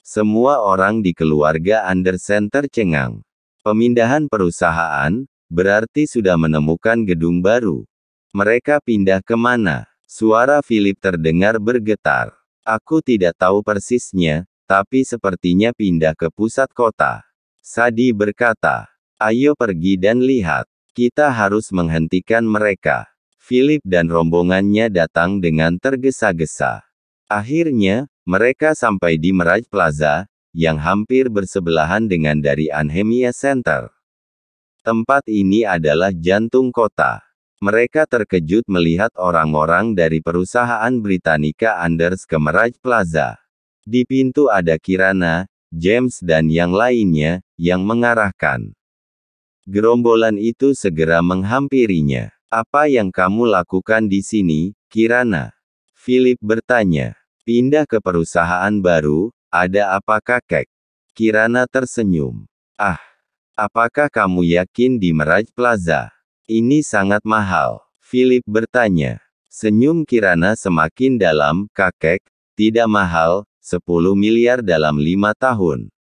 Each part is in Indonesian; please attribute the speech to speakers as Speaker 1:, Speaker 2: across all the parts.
Speaker 1: Semua orang di keluarga Andersen tercengang. Pemindahan perusahaan, berarti sudah menemukan gedung baru. Mereka pindah ke mana? Suara Philip terdengar bergetar. Aku tidak tahu persisnya, tapi sepertinya pindah ke pusat kota. Sadie berkata, ayo pergi dan lihat. Kita harus menghentikan mereka. Philip dan rombongannya datang dengan tergesa-gesa. Akhirnya, mereka sampai di Mirage Plaza, yang hampir bersebelahan dengan dari Anhemia Center. Tempat ini adalah jantung kota. Mereka terkejut melihat orang-orang dari perusahaan Britannica Anders ke Mirage Plaza. Di pintu ada Kirana, James dan yang lainnya, yang mengarahkan. Gerombolan itu segera menghampirinya. Apa yang kamu lakukan di sini, Kirana? Philip bertanya. Pindah ke perusahaan baru, ada apa kakek? Kirana tersenyum. Ah, apakah kamu yakin di Mirage Plaza? Ini sangat mahal. Philip bertanya. Senyum Kirana semakin dalam, kakek, tidak mahal, 10 miliar dalam 5 tahun.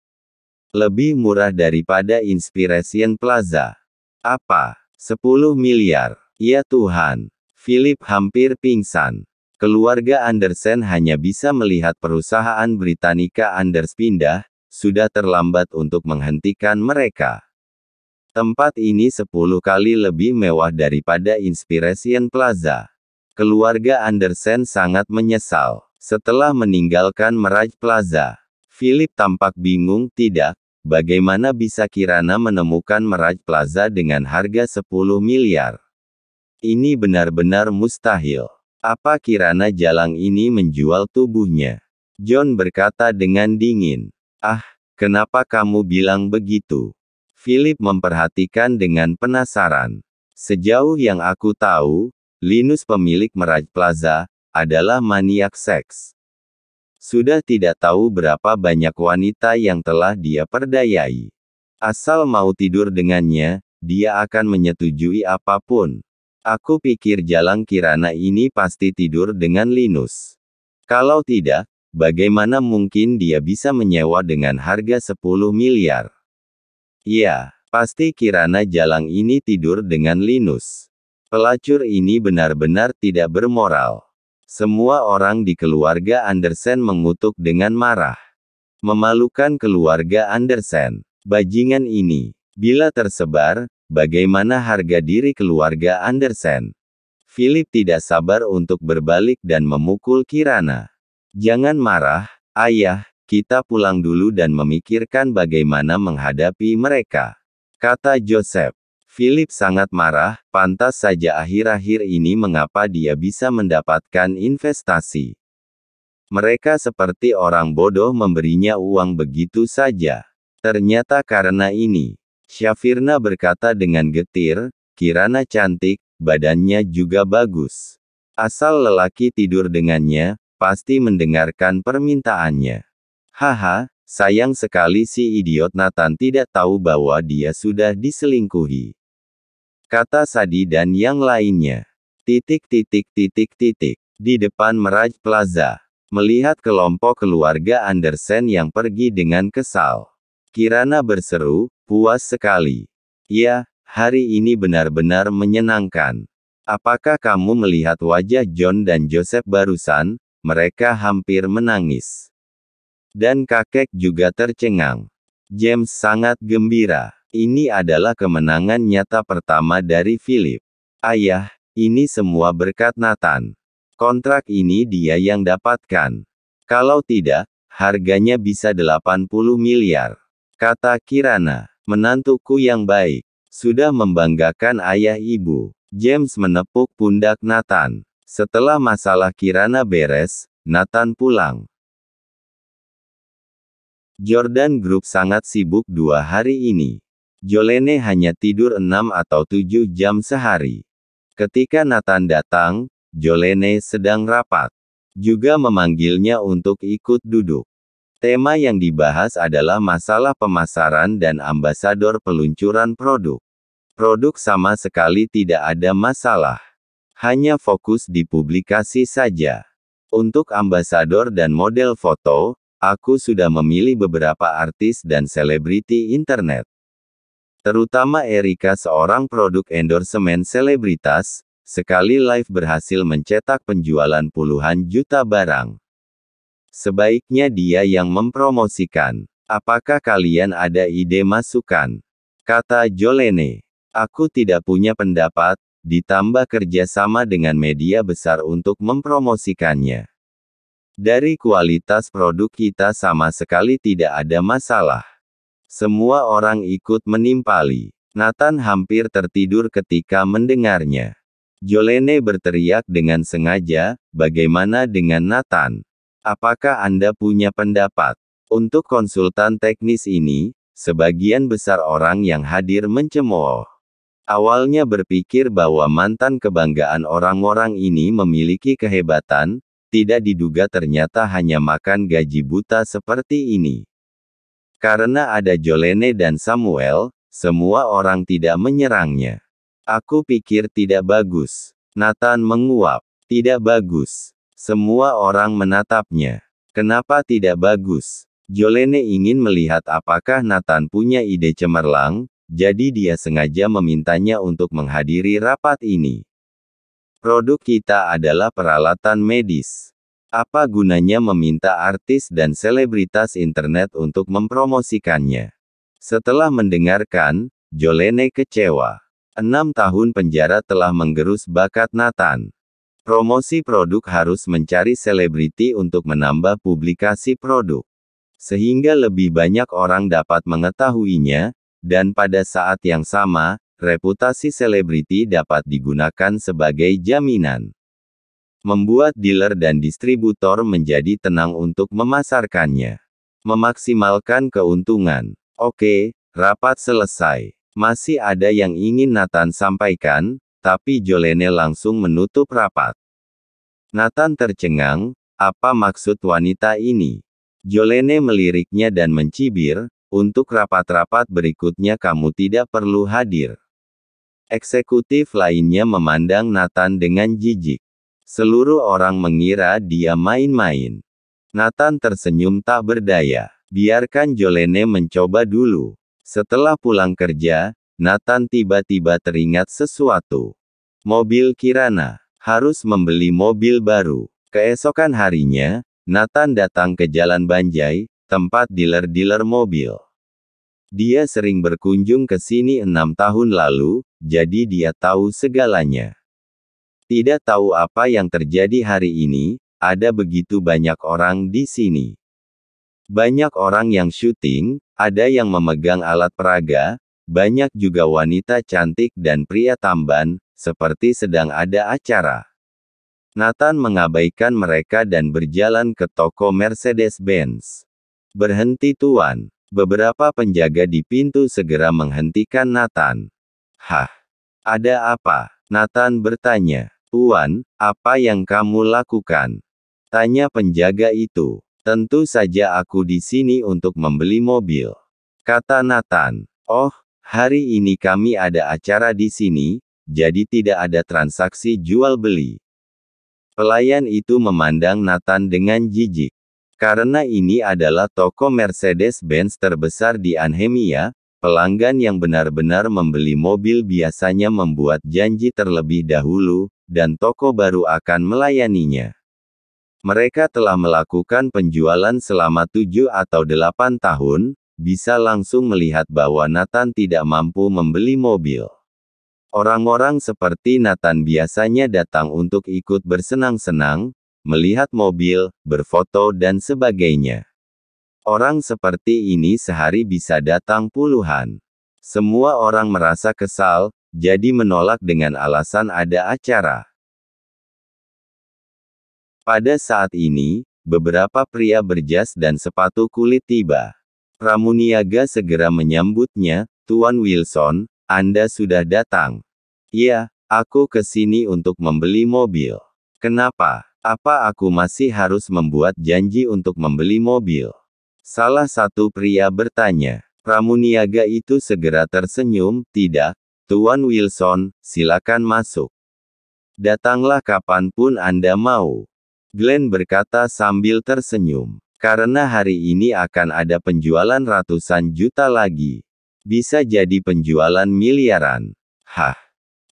Speaker 1: Lebih murah daripada Inspiration Plaza. Apa? 10 miliar. Ya Tuhan. Philip hampir pingsan. Keluarga Andersen hanya bisa melihat perusahaan Britannica Anders pindah, sudah terlambat untuk menghentikan mereka. Tempat ini 10 kali lebih mewah daripada Inspiration Plaza. Keluarga Andersen sangat menyesal. Setelah meninggalkan Mirage Plaza, Philip tampak bingung, tidak, bagaimana bisa Kirana menemukan Mirage Plaza dengan harga 10 miliar? Ini benar-benar mustahil. Apa Kirana Jalang ini menjual tubuhnya? John berkata dengan dingin. Ah, kenapa kamu bilang begitu? Philip memperhatikan dengan penasaran. Sejauh yang aku tahu, Linus pemilik Mirage Plaza, adalah maniak seks. Sudah tidak tahu berapa banyak wanita yang telah dia perdayai. Asal mau tidur dengannya, dia akan menyetujui apapun. Aku pikir Jalang Kirana ini pasti tidur dengan Linus. Kalau tidak, bagaimana mungkin dia bisa menyewa dengan harga 10 miliar? Ya, pasti Kirana Jalang ini tidur dengan Linus. Pelacur ini benar-benar tidak bermoral. Semua orang di keluarga Andersen mengutuk dengan marah. Memalukan keluarga Andersen. Bajingan ini, bila tersebar, bagaimana harga diri keluarga Andersen? Philip tidak sabar untuk berbalik dan memukul Kirana. Jangan marah, ayah, kita pulang dulu dan memikirkan bagaimana menghadapi mereka, kata Joseph. Philip sangat marah, pantas saja akhir-akhir ini mengapa dia bisa mendapatkan investasi. Mereka seperti orang bodoh memberinya uang begitu saja. Ternyata karena ini. Syafirna berkata dengan getir, Kirana cantik, badannya juga bagus. Asal lelaki tidur dengannya, pasti mendengarkan permintaannya. Haha, sayang sekali si idiot Nathan tidak tahu bahwa dia sudah diselingkuhi, kata Sadie dan yang lainnya. Di depan Mirage Plaza, melihat kelompok keluarga Andersen yang pergi dengan kesal, Kirana berseru, puas sekali. Ya, hari ini benar-benar menyenangkan. Apakah kamu melihat wajah John dan Joseph barusan? Mereka hampir menangis. Dan kakek juga tercengang. James sangat gembira. Ini adalah kemenangan nyata pertama dari Philip. Ayah, ini semua berkat Nathan. Kontrak ini dia yang dapatkan. Kalau tidak, harganya bisa 80 miliar. Kata Kirana, menantuku yang baik. Sudah membanggakan ayah ibu. James menepuk pundak Nathan. Setelah masalah Kirana beres, Nathan pulang. Jordan Group sangat sibuk 2 hari ini. Jolene hanya tidur 6 atau 7 jam sehari. Ketika Nathan datang, Jolene sedang rapat. Juga memanggilnya untuk ikut duduk. Tema yang dibahas adalah masalah pemasaran dan ambasador peluncuran produk. Produk sama sekali tidak ada masalah. Hanya fokus di publikasi saja. Untuk ambasador dan model foto, aku sudah memilih beberapa artis dan selebriti internet. Terutama Erika, seorang produk endorsement selebritas, sekali live berhasil mencetak penjualan puluhan juta barang. Sebaiknya dia yang mempromosikan. Apakah kalian ada ide masukan? Kata Jolene. Aku tidak punya pendapat, ditambah kerjasama dengan media besar untuk mempromosikannya. Dari kualitas produk kita sama sekali tidak ada masalah. Semua orang ikut menimpali. Nathan hampir tertidur ketika mendengarnya. Jolene berteriak dengan sengaja, "Bagaimana dengan Nathan? Apakah Anda punya pendapat?" Untuk konsultan teknis ini, sebagian besar orang yang hadir mencemooh. Awalnya berpikir bahwa mantan kebanggaan orang-orang ini memiliki kehebatan, tidak diduga ternyata hanya makan gaji buta seperti ini. Karena ada Jolene dan Samuel, semua orang tidak menyerangnya. Aku pikir tidak bagus. Nathan menguap. Tidak bagus. Semua orang menatapnya. Kenapa tidak bagus? Jolene ingin melihat apakah Nathan punya ide cemerlang, jadi dia sengaja memintanya untuk menghadiri rapat ini. Produk kita adalah peralatan medis. Apa gunanya meminta artis dan selebritas internet untuk mempromosikannya? Setelah mendengarkan, Jolene kecewa. 6 tahun penjara telah menggerus bakat Nathan. Promosi produk harus mencari selebriti untuk menambah publikasi produk. Sehingga lebih banyak orang dapat mengetahuinya, dan pada saat yang sama, reputasi selebriti dapat digunakan sebagai jaminan. Membuat dealer dan distributor menjadi tenang untuk memasarkannya. Memaksimalkan keuntungan. Oke, rapat selesai. Masih ada yang ingin Nathan sampaikan, tapi Jolene langsung menutup rapat. Nathan tercengang, apa maksud wanita ini? Jolene meliriknya dan mencibir, untuk rapat-rapat berikutnya kamu tidak perlu hadir. Eksekutif lainnya memandang Nathan dengan jijik. Seluruh orang mengira dia main-main. Nathan tersenyum tak berdaya. Biarkan Jolene mencoba dulu. Setelah pulang kerja, Nathan tiba-tiba teringat sesuatu. Mobil Kirana. Harus membeli mobil baru. Keesokan harinya, Nathan datang ke Jalan Banjai, tempat dealer-dealer mobil. Dia sering berkunjung ke sini 6 tahun lalu, jadi dia tahu segalanya. Tidak tahu apa yang terjadi hari ini, ada begitu banyak orang di sini. Banyak orang yang syuting, ada yang memegang alat peraga, banyak juga wanita cantik dan pria tampan, seperti sedang ada acara. Nathan mengabaikan mereka dan berjalan ke toko Mercedes-Benz. Berhenti tuan. Beberapa penjaga di pintu segera menghentikan Nathan. Hah? Ada apa? Nathan bertanya. Tuan, apa yang kamu lakukan? Tanya penjaga itu. Tentu saja aku di sini untuk membeli mobil. Kata Nathan. Oh, hari ini kami ada acara di sini, jadi tidak ada transaksi jual beli. Pelayan itu memandang Nathan dengan jijik. Karena ini adalah toko Mercedes-Benz terbesar di Anhemia, pelanggan yang benar-benar membeli mobil biasanya membuat janji terlebih dahulu, dan toko baru akan melayaninya. Mereka telah melakukan penjualan selama 7 atau 8 tahun, bisa langsung melihat bahwa Nathan tidak mampu membeli mobil. Orang-orang seperti Nathan biasanya datang untuk ikut bersenang-senang, melihat mobil, berfoto dan sebagainya. Orang seperti ini sehari bisa datang puluhan. Semua orang merasa kesal, jadi menolak dengan alasan ada acara. Pada saat ini, beberapa pria berjas dan sepatu kulit tiba. Pramuniaga segera menyambutnya, Tuan Wilson, Anda sudah datang. Iya, aku ke sini untuk membeli mobil. Kenapa? Apa aku masih harus membuat janji untuk membeli mobil? Salah satu pria bertanya. Pramuniaga itu segera tersenyum, tidak, Tuan Wilson, silakan masuk. Datanglah kapanpun Anda mau. Glenn berkata sambil tersenyum. Karena hari ini akan ada penjualan ratusan juta lagi. Bisa jadi penjualan miliaran. Hah?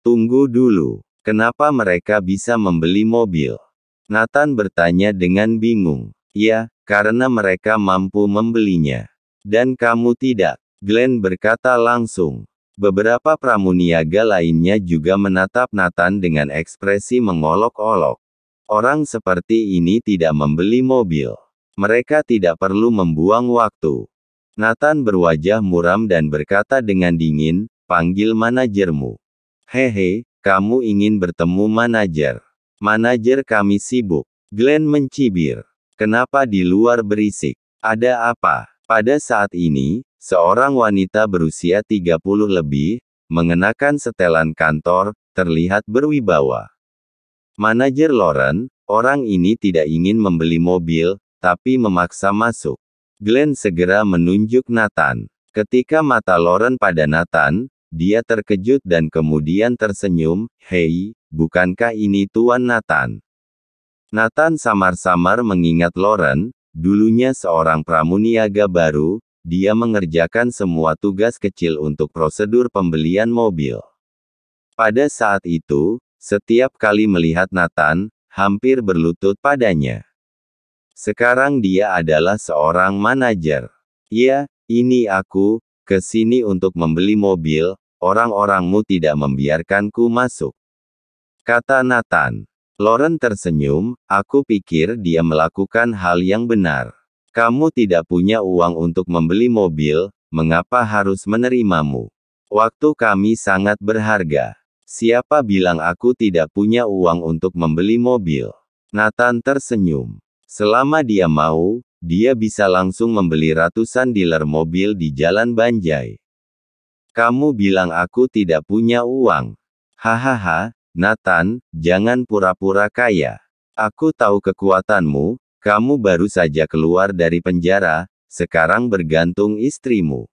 Speaker 1: Tunggu dulu. Kenapa mereka bisa membeli mobil? Nathan bertanya dengan bingung. Ya, karena mereka mampu membelinya. Dan kamu tidak. Glenn berkata langsung. Beberapa pramuniaga lainnya juga menatap Nathan dengan ekspresi mengolok-olok. Orang seperti ini tidak membeli mobil. Mereka tidak perlu membuang waktu. Nathan berwajah muram dan berkata dengan dingin, panggil manajermu. Hehe, kamu ingin bertemu manajer. Manajer kami sibuk. Glenn mencibir. Kenapa di luar berisik? Ada apa? Pada saat ini, seorang wanita berusia 30 lebih, mengenakan setelan kantor, terlihat berwibawa. Manajer Lauren, orang ini tidak ingin membeli mobil, tapi memaksa masuk. Glenn segera menunjuk Nathan. Ketika mata Lauren pada Nathan, dia terkejut dan kemudian tersenyum, "Hei, bukankah ini Tuan Nathan?" Nathan samar-samar mengingat Lauren, dulunya seorang pramuniaga baru, dia mengerjakan semua tugas kecil untuk prosedur pembelian mobil. Pada saat itu, setiap kali melihat Nathan, hampir berlutut padanya. Sekarang dia adalah seorang manajer. Ya, ini aku, ke sini untuk membeli mobil, orang-orangmu tidak membiarkanku masuk. Kata Nathan. Lauren tersenyum, aku pikir dia melakukan hal yang benar. Kamu tidak punya uang untuk membeli mobil, mengapa harus menerimamu? Waktu kami sangat berharga. Siapa bilang aku tidak punya uang untuk membeli mobil? Nathan tersenyum. Selama dia mau, dia bisa langsung membeli ratusan dealer mobil di Jalan Banjai. Kamu bilang aku tidak punya uang. Hahaha, Nathan, jangan pura-pura kaya. Aku tahu kekuatanmu, kamu baru saja keluar dari penjara, sekarang bergantung istrimu.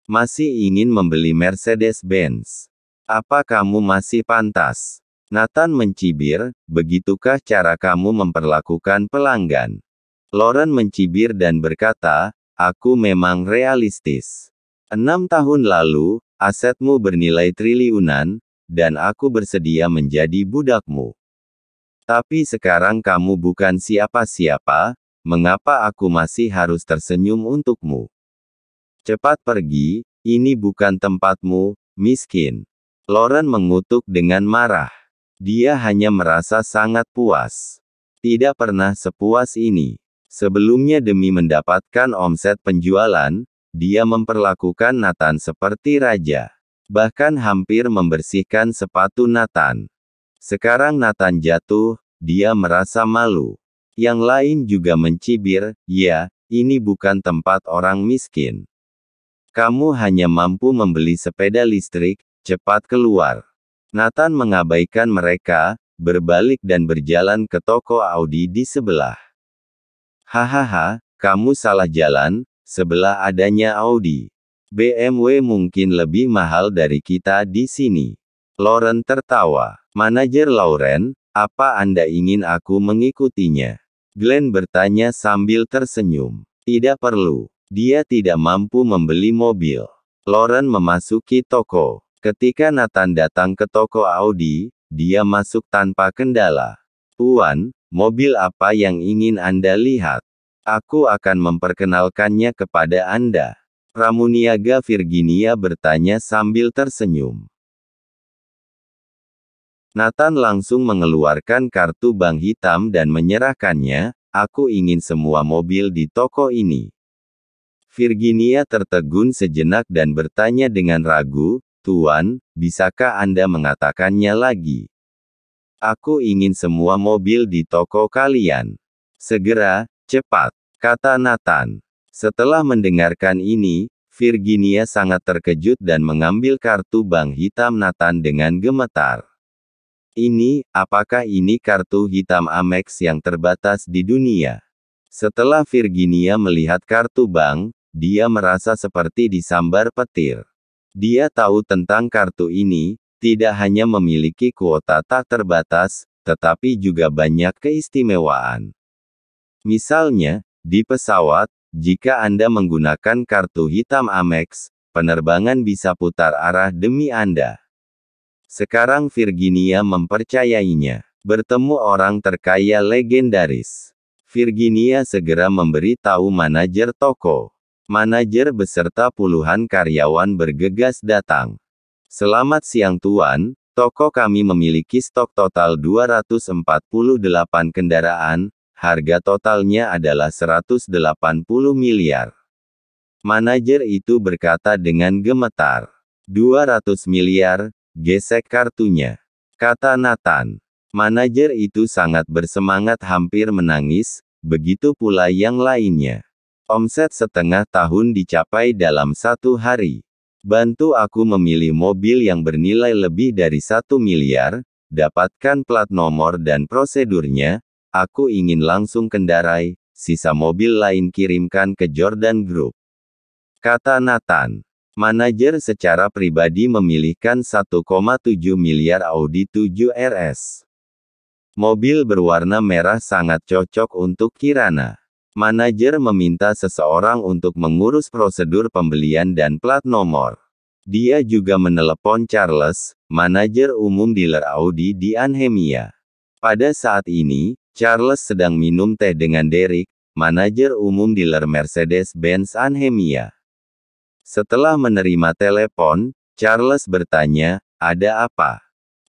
Speaker 1: Masih ingin membeli Mercedes-Benz. Apa kamu masih pantas? Nathan mencibir, begitukah cara kamu memperlakukan pelanggan? Lauren mencibir dan berkata, aku memang realistis. 6 tahun lalu, asetmu bernilai triliunan, dan aku bersedia menjadi budakmu. Tapi sekarang kamu bukan siapa-siapa, mengapa aku masih harus tersenyum untukmu? Cepat pergi, ini bukan tempatmu, miskin. Lauren mengutuk dengan marah. Dia hanya merasa sangat puas. Tidak pernah sepuas ini. Sebelumnya demi mendapatkan omset penjualan, dia memperlakukan Nathan seperti raja. Bahkan hampir membersihkan sepatu Nathan. Sekarang Nathan jatuh, dia merasa malu. Yang lain juga mencibir, ya, ini bukan tempat orang miskin. Kamu hanya mampu membeli sepeda listrik, cepat keluar. Nathan mengabaikan mereka, berbalik dan berjalan ke toko Audi di sebelah. Hahaha, kamu salah jalan, sebelah adanya Audi. BMW mungkin lebih mahal dari kita di sini. Lauren tertawa. Manajer Lauren, apa Anda ingin aku mengikutinya? Glenn bertanya sambil tersenyum. Tidak perlu. Dia tidak mampu membeli mobil. Lauren memasuki toko. Ketika Nathan datang ke toko Audi, dia masuk tanpa kendala. Tuan, mobil apa yang ingin Anda lihat? Aku akan memperkenalkannya kepada Anda. Pramuniaga Virginia bertanya sambil tersenyum. Nathan langsung mengeluarkan kartu bank hitam dan menyerahkannya, aku ingin semua mobil di toko ini. Virginia tertegun sejenak dan bertanya dengan ragu, Tuan, bisakah Anda mengatakannya lagi? Aku ingin semua mobil di toko kalian. Segera, cepat, kata Nathan. Setelah mendengarkan ini, Virginia sangat terkejut dan mengambil kartu bank hitam Nathan dengan gemetar. Apakah ini kartu hitam Amex yang terbatas di dunia? Setelah Virginia melihat kartu bank, dia merasa seperti disambar petir. Dia tahu tentang kartu ini, tidak hanya memiliki kuota tak terbatas, tetapi juga banyak keistimewaan. Misalnya, Di pesawat, jika Anda menggunakan kartu hitam Amex, penerbangan bisa putar arah demi Anda. Sekarang Virginia mempercayainya. Bertemu orang terkaya legendaris. Virginia segera memberi tahu manajer toko. Manajer beserta puluhan karyawan bergegas datang. Selamat siang Tuan, toko kami memiliki stok total 248 kendaraan. Harga totalnya adalah 180 miliar. Manajer itu berkata dengan gemetar. 200 miliar, gesek kartunya. Kata Nathan. Manajer itu sangat bersemangat hampir menangis, begitu pula yang lainnya. Omset setengah tahun dicapai dalam 1 hari. Bantu aku memilih mobil yang bernilai lebih dari 1 miliar, dapatkan plat nomor dan prosedurnya. Aku ingin langsung kendarai, sisa mobil lain kirimkan ke Jordan Group. Kata Nathan. Manajer secara pribadi memilihkan 1,7 miliar Audi 7 RS. Mobil berwarna merah sangat cocok untuk Kirana. Manajer meminta seseorang untuk mengurus prosedur pembelian dan plat nomor. Dia juga menelepon Charles, manajer umum dealer Audi di Anhemia. Pada saat ini, Charles sedang minum teh dengan Derek, manajer umum dealer Mercedes-Benz Anhemia. Setelah menerima telepon, Charles bertanya, "Ada apa?"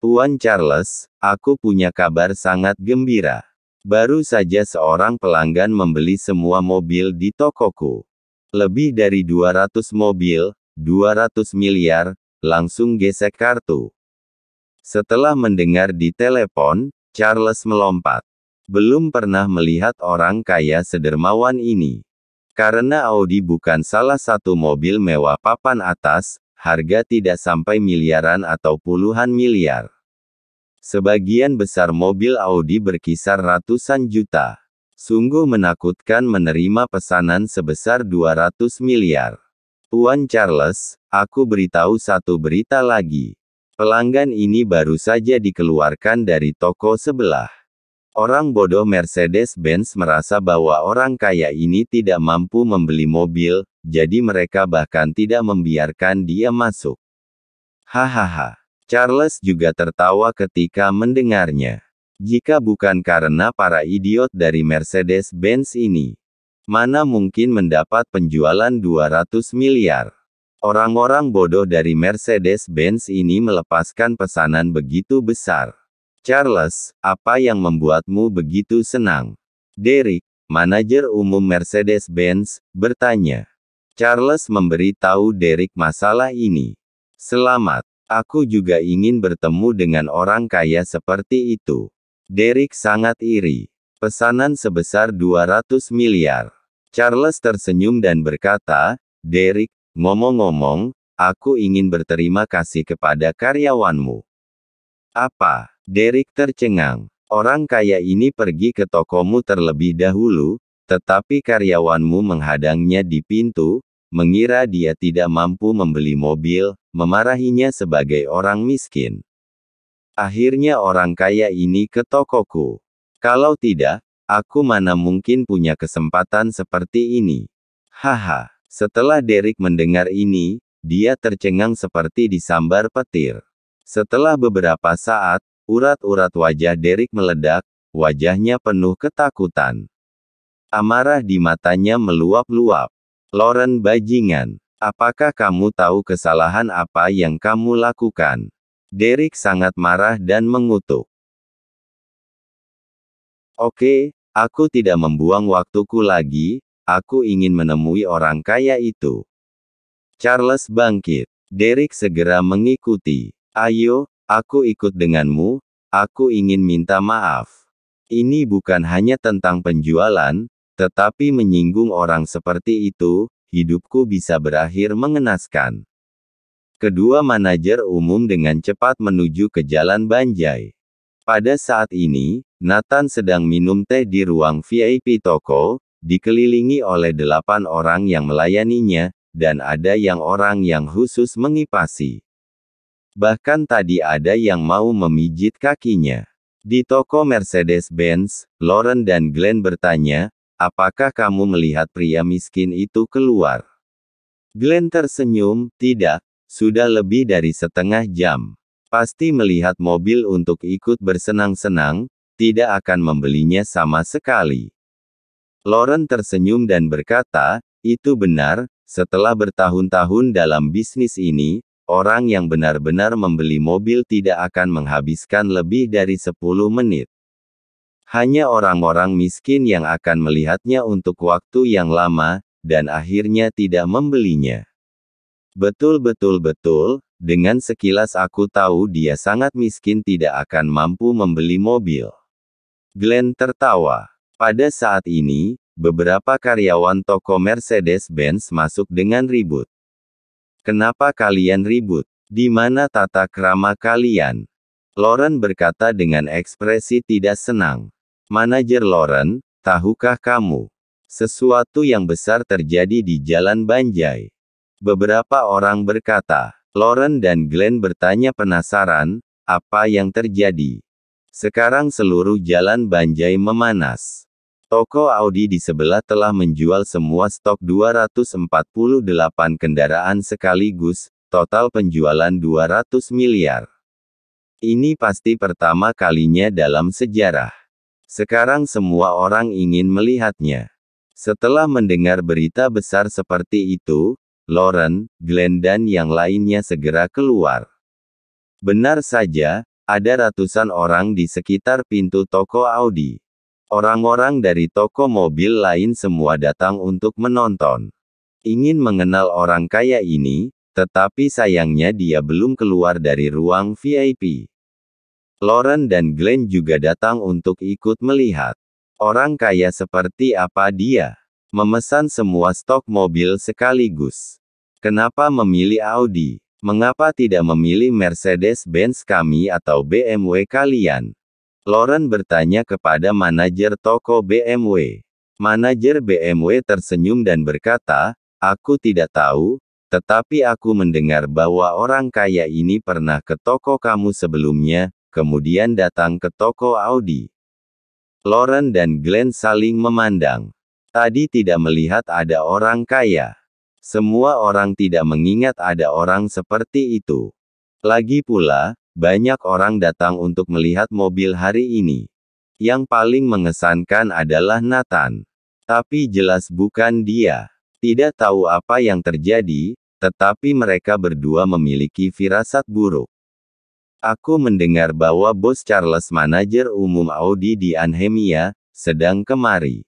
Speaker 1: "Tuan Charles, aku punya kabar sangat gembira. Baru saja seorang pelanggan membeli semua mobil di tokoku. Lebih dari 200 mobil, 200 miliar, langsung gesek kartu." Setelah mendengar di telepon, Charles melompat. Belum pernah melihat orang kaya sedermawan ini. Karena Audi bukan salah satu mobil mewah papan atas, harga tidak sampai miliaran atau puluhan miliar. Sebagian besar mobil Audi berkisar ratusan juta. Sungguh menakutkan menerima pesanan sebesar 200 miliar. Tuan Charles, aku beritahu satu berita lagi. Pelanggan ini baru saja dikeluarkan dari toko sebelah. Orang bodoh Mercedes-Benz merasa bahwa orang kaya ini tidak mampu membeli mobil, jadi mereka bahkan tidak membiarkan dia masuk. Hahaha. Charles juga tertawa ketika mendengarnya. Jika bukan karena para idiot dari Mercedes-Benz ini, mana mungkin mendapat penjualan 200 miliar. Orang-orang bodoh dari Mercedes-Benz ini melepaskan pesanan begitu besar. Charles, apa yang membuatmu begitu senang? Derek, manajer umum Mercedes-Benz, bertanya. Charles memberi tahu Derek masalah ini. Selamat, aku juga ingin bertemu dengan orang kaya seperti itu. Derek sangat iri. Pesanan sebesar 200 miliar. Charles tersenyum dan berkata, Derek, ngomong-ngomong, aku ingin berterima kasih kepada karyawanmu. Apa? Derek tercengang. Orang kaya ini pergi ke tokomu terlebih dahulu, tetapi karyawanmu menghadangnya di pintu, mengira dia tidak mampu membeli mobil, memarahinya sebagai orang miskin. Akhirnya orang kaya ini ke tokoku. Kalau tidak, aku mana mungkin punya kesempatan seperti ini. Haha. Setelah Derek mendengar ini, dia tercengang seperti disambar petir. Setelah beberapa saat, urat-urat wajah Derek meledak, wajahnya penuh ketakutan. Amarah di matanya meluap-luap. Lauren bajingan, apakah kamu tahu kesalahan apa yang kamu lakukan? Derek sangat marah dan mengutuk. Oke, aku tidak membuang waktuku lagi, aku ingin menemui orang kaya itu. Charles bangkit. Derek segera mengikuti. Ayo, aku ikut denganmu, aku ingin minta maaf. Ini bukan hanya tentang penjualan, tetapi menyinggung orang seperti itu, hidupku bisa berakhir mengenaskan. Kedua manajer umum dengan cepat menuju ke Jalan Banjai. Pada saat ini, Nathan sedang minum teh di ruang VIP toko, dikelilingi oleh 8 orang yang melayaninya, dan ada orang yang khusus mengipasi. Bahkan tadi ada yang mau memijit kakinya. Di toko Mercedes-Benz, Lauren dan Glenn bertanya, apakah kamu melihat pria miskin itu keluar? Glenn tersenyum, tidak, sudah lebih dari setengah jam. Pasti melihat mobil untuk ikut bersenang-senang, tidak akan membelinya sama sekali. Lauren tersenyum dan berkata, itu benar, setelah bertahun-tahun dalam bisnis ini, orang yang benar-benar membeli mobil tidak akan menghabiskan lebih dari 10 menit. Hanya orang-orang miskin yang akan melihatnya untuk waktu yang lama, dan akhirnya tidak membelinya. Betul, dengan sekilas aku tahu dia sangat miskin tidak akan mampu membeli mobil. Glenn tertawa. Pada saat ini, beberapa karyawan toko Mercedes-Benz masuk dengan ribut. Kenapa kalian ribut? Di mana tata krama kalian? Lauren berkata dengan ekspresi tidak senang. Manajer Lauren, tahukah kamu? Sesuatu yang besar terjadi di Jalan Banjai. Beberapa orang berkata. Lauren dan Glenn bertanya penasaran, apa yang terjadi? Sekarang seluruh Jalan Banjai memanas. Toko Audi di sebelah telah menjual semua stok 248 kendaraan sekaligus, total penjualan 200 miliar. Ini pasti pertama kalinya dalam sejarah. Sekarang semua orang ingin melihatnya. Setelah mendengar berita besar seperti itu, Lauren, Glenn dan yang lainnya segera keluar. Benar saja, ada ratusan orang di sekitar pintu toko Audi. Orang-orang dari toko mobil lain semua datang untuk menonton. Ingin mengenal orang kaya ini, tetapi sayangnya dia belum keluar dari ruang VIP. Lauren dan Glenn juga datang untuk ikut melihat. Orang kaya seperti apa dia? Memesan semua stok mobil sekaligus. Kenapa memilih Audi? Mengapa tidak memilih Mercedes-Benz kami atau BMW kalian? Lauren bertanya kepada manajer toko BMW. Manajer BMW tersenyum dan berkata, aku tidak tahu, tetapi aku mendengar bahwa orang kaya ini pernah ke toko kamu sebelumnya, kemudian datang ke toko Audi. Lauren dan Glenn saling memandang. Tadi tidak melihat ada orang kaya. Semua orang tidak mengingat ada orang seperti itu. Lagi pula, banyak orang datang untuk melihat mobil hari ini. Yang paling mengesankan adalah Nathan. Tapi jelas bukan dia. Tidak tahu apa yang terjadi, tetapi mereka berdua memiliki firasat buruk. Aku mendengar bahwa bos Charles, manajer umum Audi di Anhemia, sedang kemari.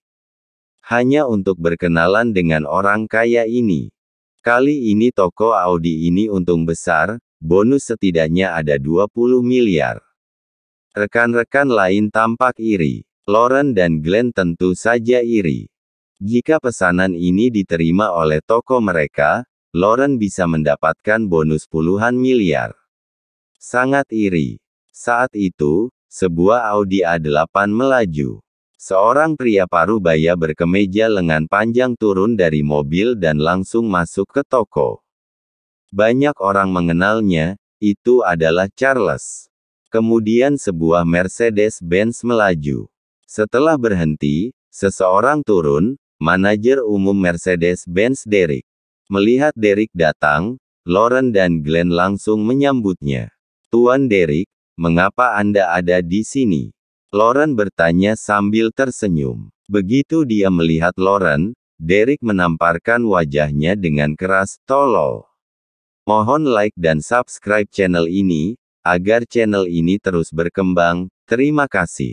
Speaker 1: Hanya untuk berkenalan dengan orang kaya ini. Kali ini toko Audi ini untung besar. Bonus setidaknya ada 20 miliar. Rekan-rekan lain tampak iri. Lauren dan Glenn tentu saja iri. Jika pesanan ini diterima oleh toko mereka, Lauren bisa mendapatkan bonus puluhan miliar. Sangat iri. Saat itu, sebuah Audi A8 melaju. Seorang pria parubaya berkemeja lengan panjang turun dari mobil dan langsung masuk ke toko. Banyak orang mengenalnya, itu adalah Charles. Kemudian sebuah Mercedes-Benz melaju. Setelah berhenti, seseorang turun, manajer umum Mercedes-Benz Derek. Melihat Derek datang, Lauren dan Glenn langsung menyambutnya. Tuan Derek, mengapa Anda ada di sini? Lauren bertanya sambil tersenyum. Begitu dia melihat Lauren, Derek menamparkan wajahnya dengan keras, tolol. Mohon like dan subscribe channel ini, agar channel ini terus berkembang. Terima kasih.